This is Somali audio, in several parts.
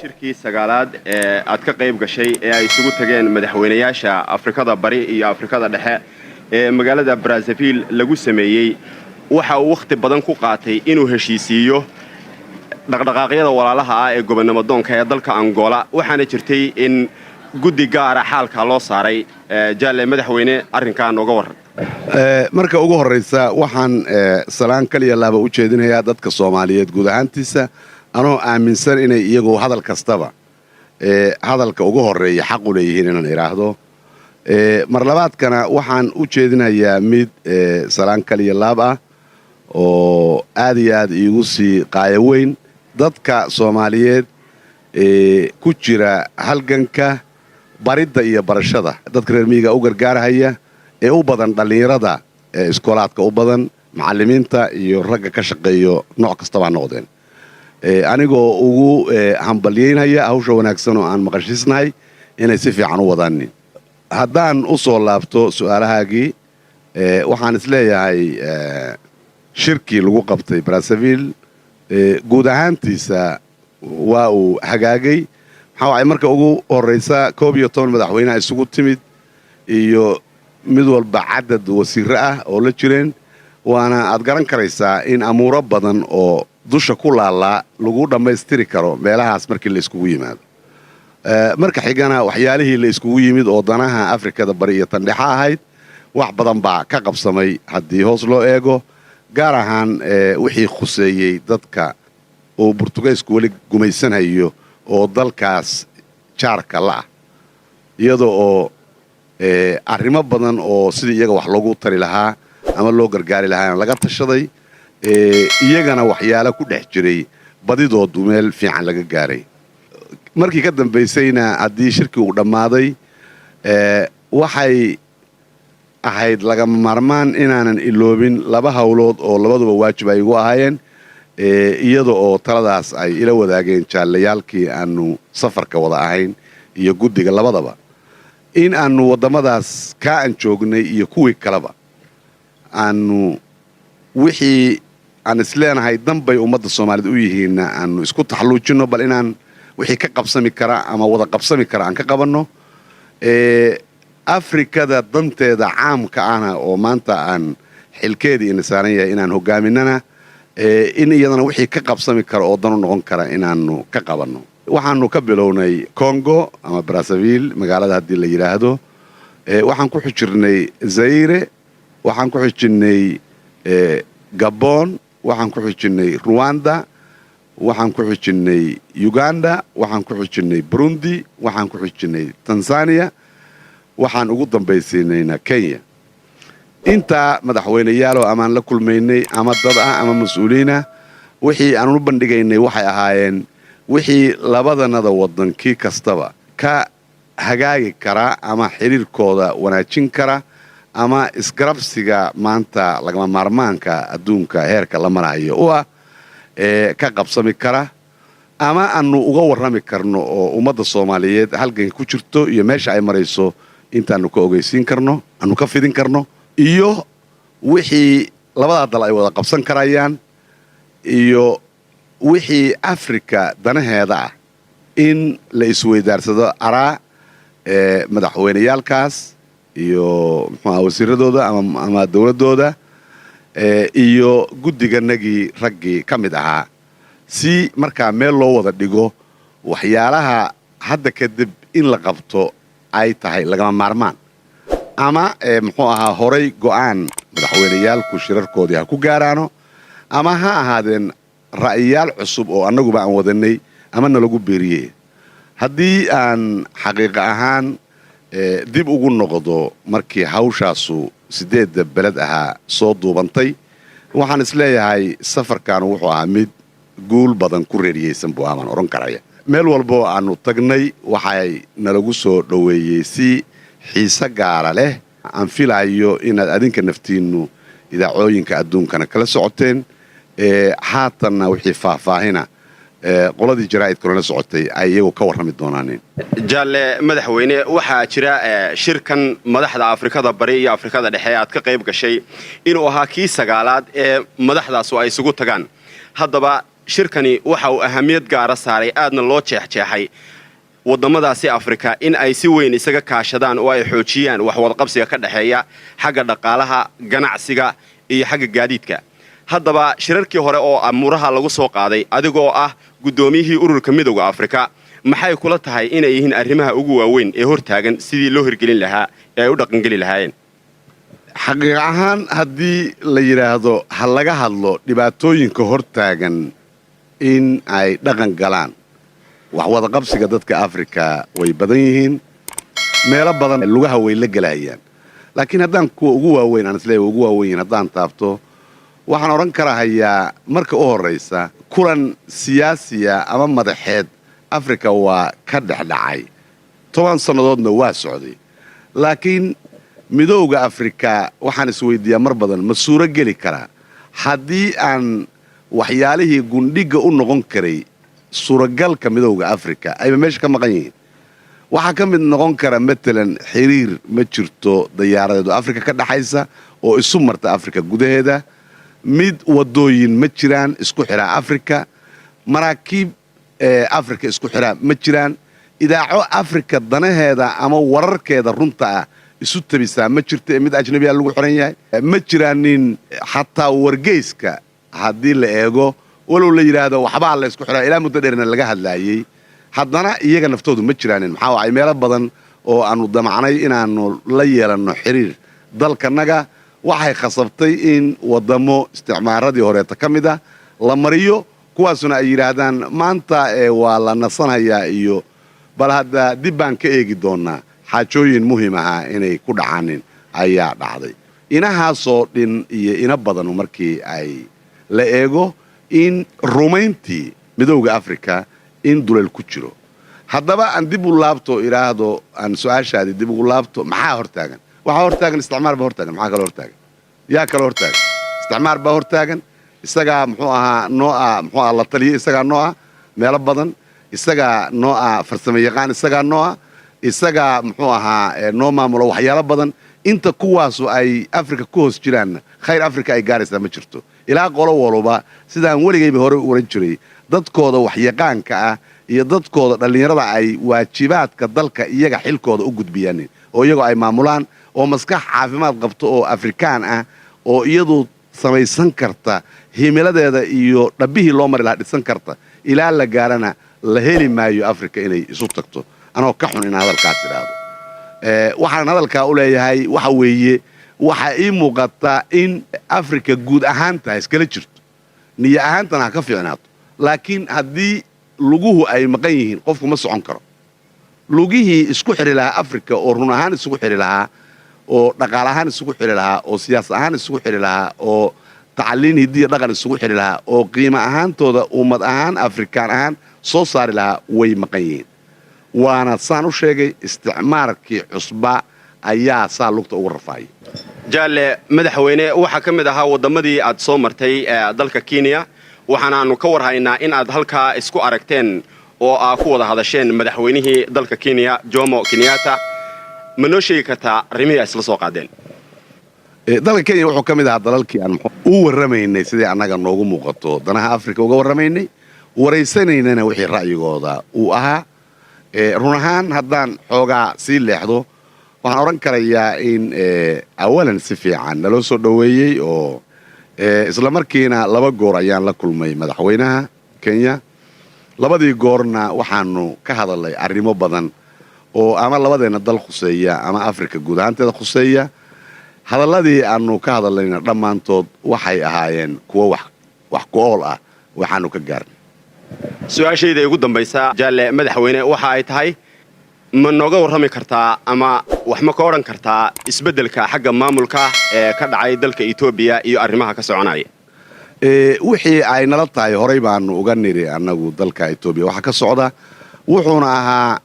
shirkii sagaalaad ee aad ka qayb gashay ee ay isugu tageen madaxweynayaasha Afrikada Bari iyo Afrikada Dhexe ee magaalada Brazzaville lagu sameeyay waxa uu waqti badan ku qaatay inuu heshiisiyo dhaqdhaqaaqyada walaalaha ah ee gobonamadoonka ee dalka Angola waxaana jirtay in guddi gaar ah xaalka loo saaray jaalle madaxweyne arrinkan uga waran marka ugu horeysa waxaan salaan kaliya laaba u jeedinayaa dadka Soomaaliyeed guud ahaantiisa anoo aaminsan inay iyagu hadal kastaba hadalka ugu horeeya xaq u leeyihiin inaan iraahdo mar labaadkana waxaan u jeedinayaa mid salaan kaliya laab ah oo aad iyo aad iigu sii qaaya weyn dadka Soomaaliyeed ku jira halganka baridda iyo barashada dadka reer miyiga u gargaarahaya ee u badan dhalinyarada iskoolaadka u badan macallimiinta iyo ragga ka shaqeeyo nooc kasta baa noqdeen anigoo ugu hambalyeynaya hawsha wanaagsan oo aan maqashiisnahay inay si fiican u wadaanin haddaan u soo laabto su'aalahaagii waxaan isleeyahay shirkii lagu qabtay Brazzaville guud ahaantiisa waa uu hagaagay maxaa waay marka ugu horeysa 11 madaxweyne isugu timid iyo mid walba cadad wasiir ah oo la jireen waana aad garan karaysaa in amuuro badan oo dusha ku laalaa lagu dhammaystiri karo meelahaas markii la iskugu yimaado marka xigana waxyaalihii la iskugu yimid oo danaha Afrikada Bari iyo tan dhexe ahayd wax badan baa ka qabsamay haddii hoos loo eego gaar ahaan wixii khuseeyey dadka oo Portugeesku wali gumaysanayo oo dalkaas jaarka la iyadoo oo arrimo badan oo sidii iyaga wax loogu tari lahaa ama loo gargaari lahaa laga tashaday iyagana waxyaalo ku dhex jiray badidoodu meel fiican laga gaaray markii ka dambaysayna haddii shirkii uu dhammaaday waxay ahayd laga maarmaan inaanan iloobin laba hawlood oo labaduba waajib ay igu ahaayeen iyada oo taladaas ay ila wadaageen jaallayaalkii aanu safarka wada ahayn iyo guddiga labadaba in aanu waddamadaas ka aan joognay iyo kuwii kaleba aanu wixii aan isleenahay danbay ummadda Soomaaliyeed u yihiinna aanu isku taxalluujino bal inaan wixii ka qabsami kara ama wada qabsami kara aan ka qabanno Afrikada danteeda caamka ahna oo maanta aan xilkeedii insaanan yahay inaan hogaaminana in iyadana wixii ka qabsami kara oo dan u noqon kara inaanu ka qabanno waxaanu ka bilownay Congo ama Brazzaville magaalada haddii la yiraahdo waxaan ku xijirnay Zaire waxaan ku xijinay Gabon waxaan ku xijinay Rwanda waxaan ku xijinay Uganda waxaan ku xijinay Burundi waxaan ku xijinay Tanzania waxaan ugu dambaysiinayna Kenya inta madaxweynayaal oo amaan la kulmaynay ama dad ah ama mas'uuliina wixii aan u bandhigaynay waxay ahaayeen wixii labadanada wadankii kastaba ka hagaagi kara ama xiriirkooda wanaajin kara ama isgarabsiga maanta lagama maarmaanka adduunka heerka la marayo oo ka qabsami kara ama aanu uga warrami karno oo ummadda Soomaaliyeed halgan ku jirto iyo meesha ay marayso intaanu ka ogeysiin karno aanu ka fidin karno iyo wixii labada dal ay wada qabsan karayaan iyo wixii Afrika danaheeda ah in la isweydaarsado araa madaxweynayaalkaas iyo wasiiradooda ama dawladooda iyo guddiganagii raggii ka mid ahaa si markaa meel loo wada dhigo waxyaalaha hadda kadib in la qabto ay tahay lagama maarmaan ama horay go'aan madaxweynayaalku shirarkoodii ha ku gaaraano ama ha ahaadeen ra'yiyaal cusub oo annaguba aan wadanay ama nalagu beeriyey haddii aan xaqiiqo ahaan dib ugu noqdo markii hawshaasu 8 beled ahaa soo duubantay waxaan isleeyahay safarkan wuxuu ahaa mid guul badan ku reeriyeysan buu amaan oran karaya meel walbo aanu tagnay waxay nalagu soo dhaweeyay si xiisa gaara leh aan filayo inaad adinka naftiinu idaacooyinka adduunkana kala socoteen haatanna wixii faahfaahina qoladii jaraa'idkuna la socotay ay iyagu ka warrami doonaan jaalle madaxweyne waxaa jira shirkan madaxda Afrikada Bari iyo Afrikada Dhexe aad ka qayb gashay inuu ahaa kii sagaalaad ee madaxdaas ay isugu tagaan haddaba shirkani waxa uu ahamiyad gaara saaray aadna loo jeexjeexay waddamadaasi Afrika in ay si weyn isaga kaashadaan oo ay xoojiyaan wax wadaqabsiga ka dhaxeeya xagga dhaqaalaha ganacsiga iyo xagga gaadiidka haddaba shirarkii hore oo amuuraha lagu soo qaaday adigoo ah guddoomiyihii ururka midowga Afrika maxay kula tahay inay yihiin arrimaha ugu waaweyn ee hortaagan sidii loo hirgelin lahaa ee ay u dhaqangeli lahaayeen xaqiiq ahaan haddii la yidhaahdo ha laga hadlo dhibaatooyinka hortaagan in ay dhaqan galaan wax wadaqabsiga dadka Afrika way badan yihiin meelo badan lugaha way la galayaan laakiin haddaan kuwa ugu waaweyn aan isleeyahay ugu waaweyn haddaan taabto waxaan oran karahayaa marka u horeysa kulan siyaasiya ama madaxeed Afrika waa ka dhaxdhacay 10 sanadoodna waa socday laakiin midowga Afrika waxaan isweydiiyaa mar badan ma suuro geli karaa haddii aan waxyaalihii gundhiga u noqon karay suuragalka midowga Afrika ayba meesha ka maqan yihiin waxa ka mid noqon kara matalan xiriir ma jirto diyaaradeed Afrika ka dhaxaysa oo isu marta Afrika gudaheeda mid wadooyin ma jiraan isku xira Afrika maraakiib Afrika isku xira ma jiraan idaaco Afrika danaheeda ama wararkeeda runta ah isu tabisaa ma jirto mid ajnabi ah lagu xiran yahay ma jiraanin xataa wargeyska haddii la eego walow la yiraahdo waxba la isku xiraa ilaa muddo dheerna laga hadlaayay haddana iyaga naftoodu ma jiraanin maxaa waay meelo badan oo aanu damacnay inaanu la yeelano xiriir dalkanaga waxay khasabtay in wadamo isticmaaradii horeeta ka mid ah la mariyo kuwaasuna ay yiraahdaan maanta waa la nasanayaa iyo bal hadda dib baan ka eegi doonaa xaajooyin muhiim ah inay ku dhacaanin ayaa dhacday inahaasoo dhin iyo ina badan markii ay la eego in rumayntii midowga Afrika in dulal ku jiro haddaba aan dib u laabto iraahdo aan su'aashaadi dib ugu laabto maxaa hortaagan waxa hortaagan isticmaar ba hortaagan maxaa kale hortaagan yaa kale hortaagan isticmaar ba hortaagan isaga muxuu ahaa la taliyo isaga nooca meelo badan isaga nooca farsamo yaqaan isaga nooca isaga muxuu ahaa noo maamulo waxyaalo badan inta kuwaasu ay Afrika ku hoos jiraan khayr Afrika ay gaaraysaa ma jirto ilaa qolo walba sidaan waligayba hore u oran jiray dadkooda wax yaqaanka ah iyo dadkooda dhalinyarada ay waajibaadka dalka iyaga xilkooda u gudbiyaan oo iyaga ay maamulaan oo maskax caafimaad qabto oo Afrikaan ah oo iyadu samaysan karta himiladeeda iyo dhabihii loo mari lahaa dhisan karta ilaa la gaarana la heli maayo Afrika inay isu tagto anoo ka xun in hadalkaas iraado waxaan hadalka u leeyahay waxa weeye waxa ii muuqata in Afrika guud ahaan tahay iskala jirto niyo ahaantana ka fiicnaato laakiin haddii luguhu ay maqan yihiin qofku ma socon karo lugihii isku xiri lahaa Afrika oo run ahaan isugu xiri lahaa oo dhaqaale ahaan isugu xiri lahaa oo siyaasad ahaan isugu xiri lahaa oo tacliin hidiyo dhaqan isugu xiri lahaa oo qiimo ahaantooda ummad ahaan Afrikaan ahaan soo saari lahaa way maqan yihiin waana saan u sheegay isticmaalkii cusba ayaa saa lugta ugu rafaayay jaalle madaxweyne waxa ka mid ahaa wadamadii aad soo martay dalka Kenya waxaanaanu ka warhaynaa in aad halkaa isku aragteen oo aad ku wada hadasheen madaxweynihii dalka Kenya Jomo Kenyatta ma noo sheegi kartaa arrimihii isla soo qaadeen dalka Kenya wuxuu ka mid ahaa dalalkii aan u warramaynay sidii annaga noogu muuqato danaha Afrika uga warramaynay waraysanayna wixii ra'yigooda uu ahaa run ahaan haddaan xoogaa sii leexdo waxaan oran karayaa in awalan si fiican naloo soo dhoweeyey oo isla markiina 2 goor ayaan la kulmay madaxweynaha Kenya labadii goorna waxaanu ka hadalnay arrimo badan oo ama labadeena dal khuseeya ama Afrika guud ahaanteeda khuseeya hadalladii aanu ka hadalnayna dhammaantood waxay ahaayeen kuwa wax ku ool ah waxaanu ka gaarnay su'aashayda ugu dambaysa jaalle madaxweyne waxa ay tahay ma nooga warrami kartaa ama wax ma ka oran kartaa isbeddelka xagga maamulka ee ka dhacay dalka Ethiopia iyo arrimaha ka soconaya wixii ay nala tahay horay baanu uga niri annagu dalka Ethiopia waxa ka socda wuxuuna ahaa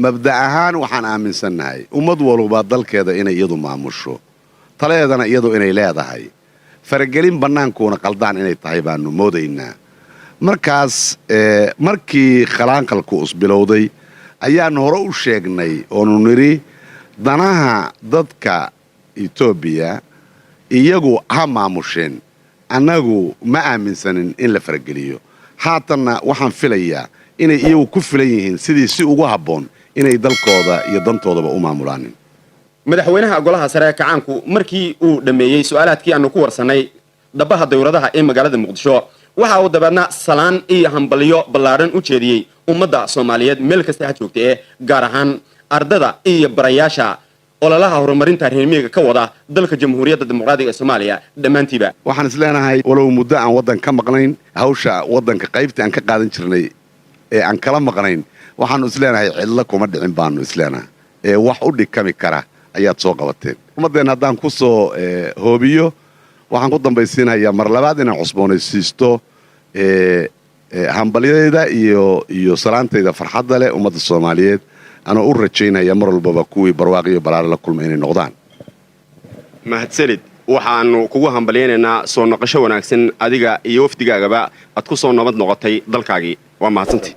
mabda ahaan waxaan aaminsanahay ummad walba dalkeeda inay iyadu maamusho taleedana iyadu inay leedahay faragelin banaankoona qaldaan inay tahay baanu moodaynaa markaas markii khalaanqalku usbilowday ayaan hore u sheegnay oo niri danaha dadka Ethiopia iyagu ha maamusheen annagu ma aaminsanin in la farageliyo haatanna waxaan filayaa inay iyagu ku filan yihiin sidii si ugu habboon inay dalkooda iyo dantoodaba u maamulaanin. madaxweynaha golaha sare ee kacaanku markii uu dhameeyey su'aalaadkii aanu ku warsanay dhabaha dawladaha ee magaalada muqdisho waxa uu dabeedna salaan iyo hambalyo ballaaran u jeediyey ummadda Soomaaliyeed meel kasta ha joogtay ee gaar ahaan ardada iyo barayaasha ololaha horumarinta reer miyiga ka wada dalka Jamhuuriyadda Dimuqraadiga ee Soomaaliya dhamaantiiba. waxaan isleenahay walow muddo aan waddan ka maqnayn hawsha waddanka qaybtii aan ka qaadan jirnay ee aan kala maqnayn waxaanu isleenahay cidla kuma dhicin baanu isleenahay ee wax u dhikami kara ayaad soo qabateen. ummadeen haddaan ku soo hoobiyo waxaan ku dambaysiinayaa mar labaad inaan cusboonaysiisto hambalyadeeda iyo salaantayda farxadda leh ummadda Soomaaliyeed anoo u rajaynaya mar walbaba kuwii barwaaqiyo balaal la kulmay inay noqdaan. mahadsanid waxaanu kugu hambalyaynaynaa soo noqosho wanaagsan adiga iyo wafdigaagaba aad ku soo nabad noqotay dalkaagii waa mahadsantii.